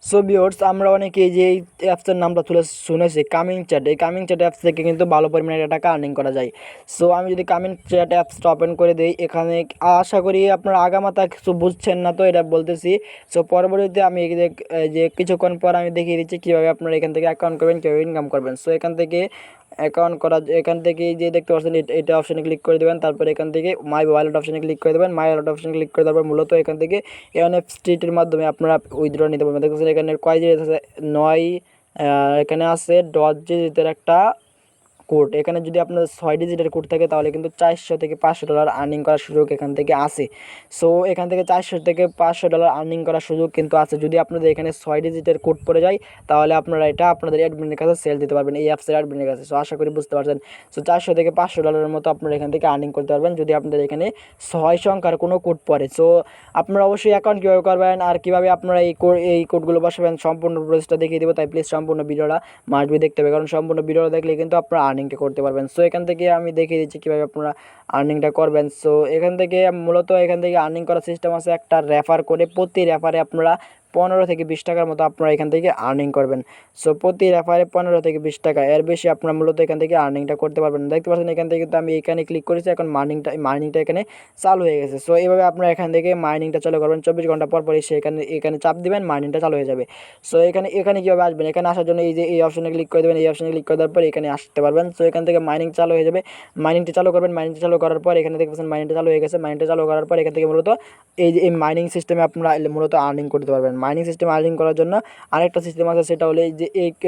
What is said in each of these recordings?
So viewers, আমরা অনেকেই যে এই অ্যাপসের নামটা শুনেছি কামিং চ্যাট। এই কামিং চ্যাট অ্যাপস থেকে কিন্তু ভালো পরিমাণে টাকা আর্নিং করা যায়। সো আমি যদি কামিং চ্যাট অ্যাপসটা ওপেন করে দিই, এখানে আশা করি আপনারা আগামাথা কিছু বুঝছেন না, তো এটা বলতেছি। সো পরবর্তীতে আমি যে কিছুক্ষণ পর আমি দেখিয়ে দিচ্ছি কীভাবে আপনারা এখান থেকে অ্যাকাউন্ট করবেন, কীভাবে ইনকাম করবেন। সো এখান থেকে যে দেখতে পাচ্ছেন এটা অপশানে ক্লিক করে দেবেন। তারপর এখান থেকে মাই ওয়ালেট অপশানে ক্লিক করে দেবেন। মাই ওয়ালেট অপশানে ক্লিক করে দেওয়ার পর মূলত এখান থেকে এনএফটির মাধ্যমে আপনারা উইথড্র নিতে পারবেন। দেখতেছেন এখানে কয় ডিজিট আছে, 9। এখানে আছে 10 ডিজিটের একটা কোড। এখানে যদি আপনার 6 ডিজিটের কোড থাকে তাহলে কিন্তু 400 থেকে $500 আর্নিং করার সুযোগ এখান থেকে আছে। সো এখান থেকে 400 থেকে $500 আর্নিং করার সুযোগ কিন্তু আছে। যদি আপনাদের এখানে 6 ডিজিটের কোড পড়ে যায় তাহলে আপনারা এটা আপনাদের অ্যাডমিনের কাছে সেল দিতে পারবেন, এই অ্যাপসের অ্যাডমিনের কাছে। সো আশা করি বুঝতে পারছেন। সো 400 থেকে $500 মতো আপনারা এখান থেকে আর্নিং করতে পারবেন যদি আপনাদের এখানে 6 সংখ্যার কোনো কোড পড়ে। সো আপনারা অবশ্যই অ্যাকাউন্ট কীভাবে করবেন আর কীভাবে আপনারা এই কোডগুলো বসাবেন সম্পূর্ণ প্রসেসটা দেখিয়ে দেবো। তাই প্লিজ সম্পূর্ণ ভিডিওটা মাস্ট বি দেখতে হবে, কারণ সম্পূর্ণ ভিডিওটা দেখলে কিন্তু আপনারা আর্নিংটা করতে পারবেন। সো এখান থেকে আমি দেখিয়ে দিচ্ছি কীভাবে আপনারা আর্নিংটা করবেন। সো এখান থেকে আর্নিং করার সিস্টেম আছে একটা রেফার করে। প্রতি রেফারে আপনারা 15 থেকে 20 টাকার মতো আপনারা এখান থেকে আর্নিং করবেন। সো প্রতি রেফারে 15 থেকে 20 টাকা, এর বেশি আপনারা মূলত এখান থেকে আর্নিংটা করতে পারবেন। দেখতে পাচ্ছেন এখান থেকে কিন্তু আমি এখানে ক্লিক করেছি, এখন মাইনিংটা এখানে চালু হয়ে গেছে। সো এইভাবে আপনারা এখান থেকে মাইনিংটা চালু করবেন। 24 ঘন্টা পর পরই এখানে চাপ দিবেন, মাইনিংটা চালু হয়ে যাবে। সো এখানে কীভাবে আসবেন, এখানে আসার জন্য এই অপশনে ক্লিক করে দেবেন। এই অপশনে ক্লিক করে দেওয়ার পর এখানে আসতে পারবেন। সো এখান থেকে মাইনিং চালু হয়ে যাবে, মাইনিংটা চালু করবেন। মাইনিংটা চালু করার পর এখানে দেখতে পাচ্ছেন মাইনিংটা চালু হয়ে গেছে। মাইনিংটা চালু করার পর এখান থেকে মূলত এই মাইনিং সিস্টেমে আপনারা মূলত আর্নিং করতে পারবেন। মাইনিং সিস্টেম আর্নিং করার জন্য আরেকটা সিস্টেম আছে, সেটা হলো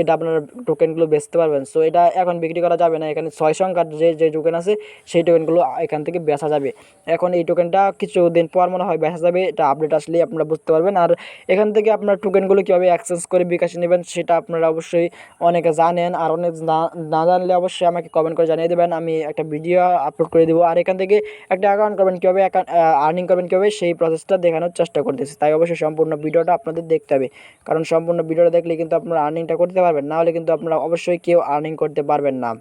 এটা আপনারা টোকেনগুলো বেচতে পারবেন। সো এটা এখন বিক্রি করা যাবে না, এখানে 6 সংখ্যার যে টোকেন আছে সেই টোকেনগুলো এখান থেকে বেচা যাবে। এখন এই টোকেনটা কিছুদিন পর মনে হয় বেচা যাবে, এটা আপডেট আসলেই আপনারা বুঝতে পারবেন। আর এখান থেকে আপনার টোকেনগুলো কীভাবে এক্সচেঞ্জ করে বিকাশে নেবেন সেটা আপনারা অবশ্যই অনেকে জানেন, আর অনেক না জানলে অবশ্যই আমাকে কমেন্ট করে জানিয়ে দেবেন, আমি একটা ভিডিও আপলোড করে দেবো। আর এখান থেকে একটা অ্যাকাউন্ট করবেন কীভাবে, আর্নিং করবেন কীভাবে সেই প্রসেসটা দেখানোর চেষ্টা করতেছি। তাই অবশ্যই সম্পূর্ণ ভিডিওটা আপনাদের দেখতে হবে, কারণ সম্পূর্ণ ভিডিওটা দেখলে কিন্তু আপনারা আর্নিংটা করতে পারবেন, না হলে কিন্তু আপনারা অবশ্যই কেউ আর্নিং করতে পারবেন না।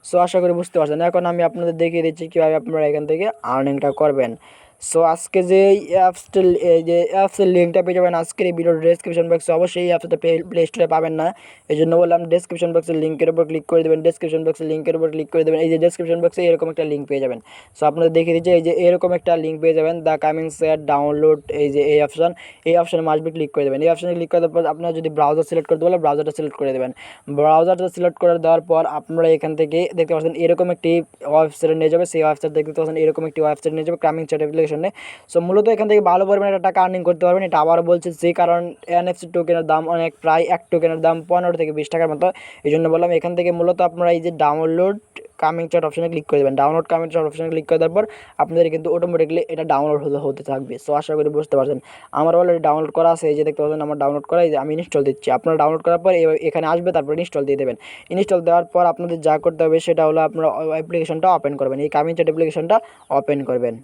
সো আশা করি বুঝতে পারছেন। এখন আমি আপনাদের দেখিয়ে দিচ্ছি কীভাবে আপনারা এখান থেকে আর্নিংটা করবেন। সো আজকে যে অ্যাপসের লিঙ্কটা পেয়ে যাবেন আজকের এই ভিডিওর ডেসক্রিপশন বক্সে। অবশ্যই এই অ্যাপসটা প্লে স্টোরে পাবেন না, এই জন্য বললাম ডেসক্রিপশন বক্সের লিঙ্কের উপর ক্লিক করে দেবেন। ডেসক্রিপশন বক্সের লিঙ্কের উপর ক্লিক করে দেবেন। এই যে ডেসক্রিপশন বক্সে এরকম একটা লিঙ্ক পেয়ে যাবেন। সো আপনাদের দেখিয়ে দিচ্ছি, এই যে এরকম একটা লিঙ্ক পেয়ে যাবেন, দ্য কামিং চ্যাট ডাউনলোড। এই অপশানে মাস্ট বি ক্লিক করে দেবেন। এই অপশানে ক্লিক করে দেওয়ার পর আপনারা যদি ব্রাউজার সিলেক্ট করতে বলে ব্রাউজারটা সিলেক্ট করে দেবেন। ব্রাউজারটা সিলেক্ট করে দেওয়ার পর আপনারা এখান থেকে দেখতে পাচ্ছেন এরকম একটি ওয়েবসাইটে নিয়ে যাবে। সেই ওয়েবসাইট দেখতে পাচ্ছেন এরকম একটি ওয়েবসাইট নিয়ে যাবে, কামিং চ্যাট অ্যাপ্লিকেশনে। সো মূলত এখান থেকে ভালো পরিমাণে টাকা আর্নিং করতে পারবেন। এটা আবারও বলছে যে, কারণ এনএফসি টোকেনের দাম অনেক, প্রায় এক টোকেনের দাম 15 থেকে 20 টাকার মতো। এই জন্য বললাম এখান থেকে মূলত আপনারা এই যে ডাউনলোড কামিং চ্যাট অপশানে ক্লিক করে দেবেন। ডাউনলোড কামিং চ্যাট অপশানে ক্লিক করে দেওয়ার পর আপনাদের কিন্তু অটোমেটিকলি এটা ডাউনলোড হতে থাকবে। সো আশা করি বুঝতে পারছেন। আমার অলরেডি ডাউনলোড করা আছে, এই যে দেখতে পাচ্ছেন আমার ডাউনলোড করা, এই যে আমি ইনস্টল দিচ্ছি। আপনারা ডাউনলোড করার পর এখানে আসবে, তারপর ইনস্টল দিয়ে দেবেন। ইনস্টল দেওয়ার পর আপনাদের যা করতে হবে সেটা হলো আপনারা অ্যাপ্লিকেশনটা ওপেন করবেন, এই কামিং চ্যাট অ্যাপ্লিকেশনটা ওপেন করবেন।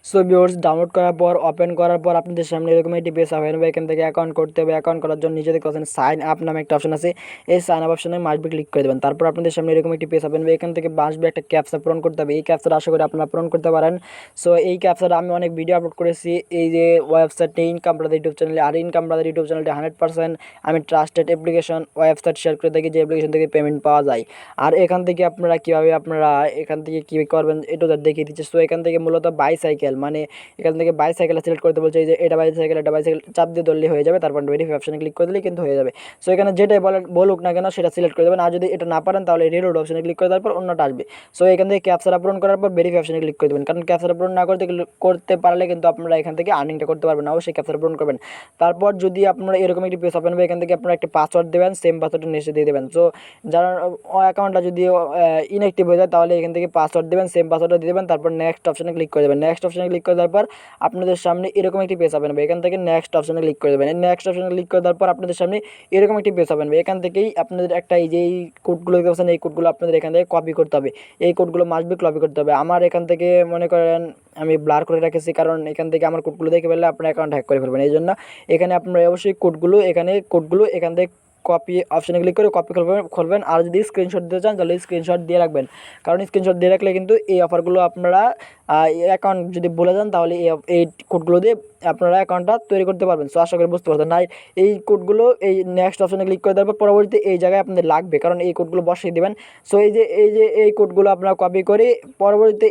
সো ভিউয়ার্স, ডাউনলোড করার পর ওপেন করার পর আপনাদের সামনে এরকম একটি পেজ ওপেন হবে। এখান থেকে অ্যাকাউন্ট করতে হবে। অ্যাকাউন্ট করার জন্য নিচে দেখতে পাচ্ছেন সাইন আপ নামে একটা অপশন আছে, এই সাইন আপ অপশনে মাস্ট বি ক্লিক করে দেবেন। তারপর আপনাদের সামনে এরকম একটি পেজ ওপেন হবে। এখান থেকে মাস্ট বি একটা ক্যাপচা পূরণ করতে হবে। এই ক্যাপচাটা আশা করি আপনারা পূরণ করতে পারেন। সো এই ক্যাপচাটা আমি অনেক ভিডিও আপলোড করেছি এই যে ওয়েবসাইটটি ইনকাম ব্রাদার ইউটিউব চ্যানেলে। আর ইনকাম ব্রাদার ইউটিউব চ্যানেলটি 100% আমি ট্রাস্টেড অ্যাপ্লিকেশন ওয়েবসাইট শেয়ার করে থাকি, যে অ্যাপ্লিকেশন থেকে পেমেন্ট পাওয়া যায়। আর এখান থেকে আপনারা এখান থেকে কী করবেন এটা দেখিয়ে দিচ্ছে। সো এখান থেকে মূলত বাইসাইকেল, মানে এখান থেকে বাইসাইকেলটা সিলেক্ট করতে বলছে, এই যে এটা বাইসাইকেল চাপ দিয়ে ধরলে হয়ে যাবে। তারপর ভেরিফাই অপশনে ক্লিক করে দিলে কিন্তু হয়ে যাবে। সো এখানে যেটাই বলুক না কেন সেটা সিলেক্ট করে দেবেন। আর যদি এটা না পারেন তাহলে রিলোড অপশনে ক্লিক করে দেওয়ার পর অন্যটা আসবে। সো এখান থেকে ক্যাপচাটা পূরণ করার পর ভেরিফাই অপশনে ক্লিক করে দেবেন, কারণ ক্যাপচাটা পূরণ না করতে পারলে কিন্তু আপনারা এখান থেকে আর্নিংটা করতে পারবেন না। অবশ্যই ক্যাপচাটা পূরণ করবেন। তারপর যদি আপনারা এরকম একটি পেজ ওপেন হবে, এখান থেকে আপনারা একটা পাসওয়ার্ড দেবেন, সেম পাসওয়ার্ডটা নিচে দিয়ে দেবেন। সো যারা অ্যাকাউন্টটা যদি ইনঅ্যাক্টিভ হয়ে যায় তাহলে এখান থেকে পাসওয়ার্ড দেবেন, সেম পাসওয়ার্ডটা দিয়ে দেবেন। তারপর নেক্সট অপশনে ক্লিক করে দেবেন। নেক্সট অপশনে ক্লিক করে দেওয়ার পর আপনাদের সামনে এরকম একটি পেজ ওপেন হবে। এখান থেকে নেক্সট অপশনে ক্লিক করে দেবেন। নেক্সট অপশনে ক্লিক করে দেওয়ার পর আপনাদের সামনে এরকম একটি পেজ ওপেন হবে। এখান থেকেই আপনাদের একটা এই যে কোডগুলো দেখতে পাচ্ছেন, এই কোডগুলো আপনাদের এখান থেকে কপি করতে হবে। এই কোডগুলো মাস্ট বি কপি করতে হবে। আমার এখান থেকে মনে করেন আমি ব্লার করে রেখেছি, কারণ এখান থেকে আমার কোডগুলো দেখে ফেললে আপনার অ্যাকাউন্ট হ্যাক করে ফেলবেন। এই জন্য এখানে আপনারা অবশ্যই কোডগুলো এখান থেকে কপি অপশানে ক্লিক করে কপি খুলবেন। আর যদি স্ক্রিনশট দিতে চান তাহলে স্ক্রিনশট দিয়ে রাখবেন, কারণ স্ক্রিনশট দিয়ে রাখলে কিন্তু এই অফারগুলো আপনারা অ্যাকাউন্ট যদি বলে যান তাহলে এই কোডগুলো দিয়ে আপনারা অ্যাকাউন্টটা তৈরি করতে পারবেন। সো আশা করি বুঝতে পারছেন। না এই কোডগুলো এই নেক্সট অপশানে ক্লিক করে দেওয়ার পর পরবর্তীতে এই জায়গায় আপনাদের লাগবে, কারণ এই কোডগুলো বসিয়ে দেবেন। সো এই কোডগুলো আপনারা কপি করে পরবর্তীতে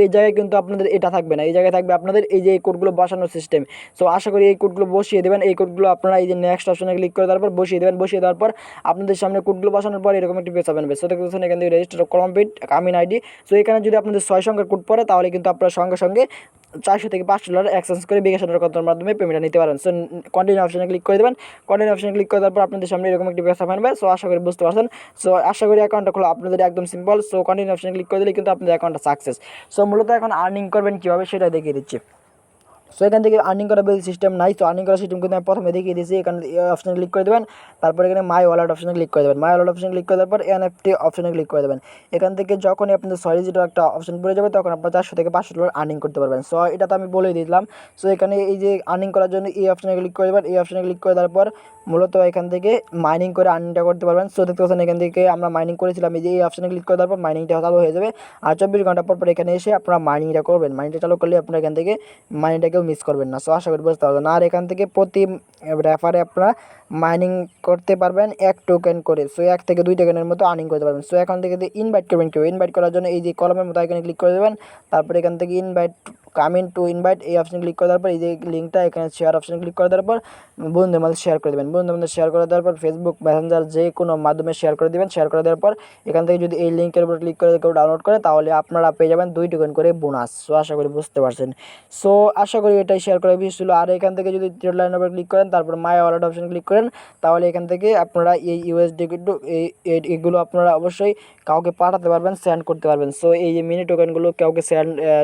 এই জায়গায় কিন্তু আপনাদের এটা থাকবে না, এই জায়গায় থাকবে আপনাদের এই যে এই কোডগুলো বসানোর সিস্টেম। সো আশা করি এই কোডগুলো বসিয়ে দেবেন। এই কোডগুলো আপনারা এই যে নেক্সট অপশানে ক্লিক করে দেওয়ার পর বসিয়ে দেবেন। বসিয়ে দেওয়ার পর আপনাদের সামনে কোডগুলো বসানোর পর এরকম একটি পেজ পাবেন। সো দেখতেছেন এখান থেকে register complete coming ID. So এখানে যদি আপনাদের 6 সংখ্যার কোড পড়ে তাহলে কিন্তু আপনারা সঙ্গে সঙ্গে 400 থেকে $500 এক্সচেঞ্জ করে বিকাশ করার মাধ্যমে পেমেন্টটা নিতে পারেন। সো কন্টিনিউ অপশানে ক্লিক করে দেবেন। কন্টিনিউ অপশানে ক্লিক করে দেওয়ার পর আপনাদের সামনে এরকম একটি পেজ পাবেন। সো আশা করি বুঝতে পারছেন। সো আশা করি অ্যাকাউন্টটা খোলা আপনাদের একদম সিম্পল। সো কন্টিনিউ অপশানে ক্লিক করে দিলে কিন্তু আপনাদের অ্যাকাউন্টটা সাকসেস। সো মূলত এখন আর্নিং করবেন কীভাবে সেটা দেখিয়ে দিচ্ছি। সো এখান থেকে আর্নিং করার বেশি সিস্টেম নাই। তো আর্নিং করার সিস্টেম কিন্তু আমি প্রথমে দেখিয়ে দিয়েছি। এখানে অপশানে ক্লিক করে দেবেন। তারপর এখানে মাই ওয়ালেট অপশানে ক্লিক করে দেবেন। মাই ওয়ালেট অপশানে ক্লিক করে দেওয়ার পর এনএফটি অপশানে ক্লিক করে দেবেন। এখান থেকে যখনই আপনাদের 6 ডিজিটের একটা অপশান পড়ে যাবে তখন আপনার 400 থেকে $500 আর্নিং করতে পারবেন। সো এটা তো আমি বলেই দিলাম। সো এখানে এই যে আর্নিং করার জন্য এই অপশানে ক্লিক করে দেবেন। এই অপশানে ক্লিক করে দেওয়ার পর মূলত এখান থেকে মাইনিং করে আর্নিংটা করতে পারবেন। সো দেখতে পাচ্ছেন এখান থেকে আমরা মাইনিং করেছিলাম। এই যে এই অপশানে ক্লিক করে দেওয়ার পর মাইনিংটা চালু হয়ে যাবে। আর 24 ঘন্টা পর এখানে এসে আপনারা মাইনিংটা করবেন। মাইনিংটা চালু করলে আপনারা এখান থেকে মাইনিংটাকেও মিস করবেন না। সো আশা করি বুঝতে পারবেন। আর এখান থেকে প্রতি রেফারে আপনারা মাইনিং করতে পারবেন 1 টোকেন করে। সো 1 থেকে 2 টোকেনের মতো আর্নিং করতে পারবেন। সো এখান থেকে ইনভাইট করবেন কেউ। ইনভাইট করার জন্য এই যে কলমের মতো এখানে ক্লিক করে দেবেন। তারপর এখান থেকে ইনভাইট কামিং টু ইনভাইট এই অপশানে ক্লিক করে দেওয়ার পর এই যে লিঙ্কটা এখানে শেয়ার অপশানে ক্লিক করে দেওয়ার পর বন্ধুদের মধ্যে শেয়ার করে দেবেন। বন্ধুদের মধ্যে শেয়ার করে দেওয়ার পর ফেসবুক মেসেঞ্জার যে কোনো মাধ্যমে শেয়ার করে দেবেন। শেয়ার করে দেওয়ার পর এখান থেকে যদি এই লিঙ্কের উপর ক্লিক করে কেউ ডাউনলোড করে তাহলে আপনারা পেয়ে যাবেন 2 টোকেন করে বোনাস। সো আশা করি বুঝতে পারছেন। সো আশা করি এটাই শেয়ার করার বিষয় ছিল। আর এখান থেকে যদি থ্রেড লাইনের উপর ক্লিক করেন তারপর মাই ওয়ালেট অপশানে ক্লিক করেন তাহলে এখান থেকে আপনারা এই ইউএসডি কিন্তু এগুলো আপনারা অবশ্যই কাউকে পাঠাতে পারবেন, সেন্ড করতে পারবেন। সো এই যে মিনি টোকেনগুলো কাউকে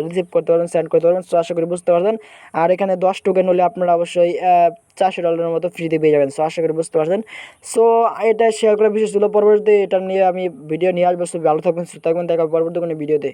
রিসিভ করতে পারবেন, সেন্ড করতে পারবেন। সো আশা করি বুঝতে পারবেন। আর এখানে 10 টোকেন হলে আপনারা অবশ্যই $400 মতো ফ্রিতে পেয়ে যাবেন। সো আশা করি বুঝতে পারছেন। সো এটা শেয়ার করার বিষয় ছিল। পরবর্তীতে এটা নিয়ে আমি ভিডিও নিয়ে আসবো। ভালো থাকবেন, সুস্থ থাকবেন। দেখা পরবর্তী কোনো ভিডিওতে।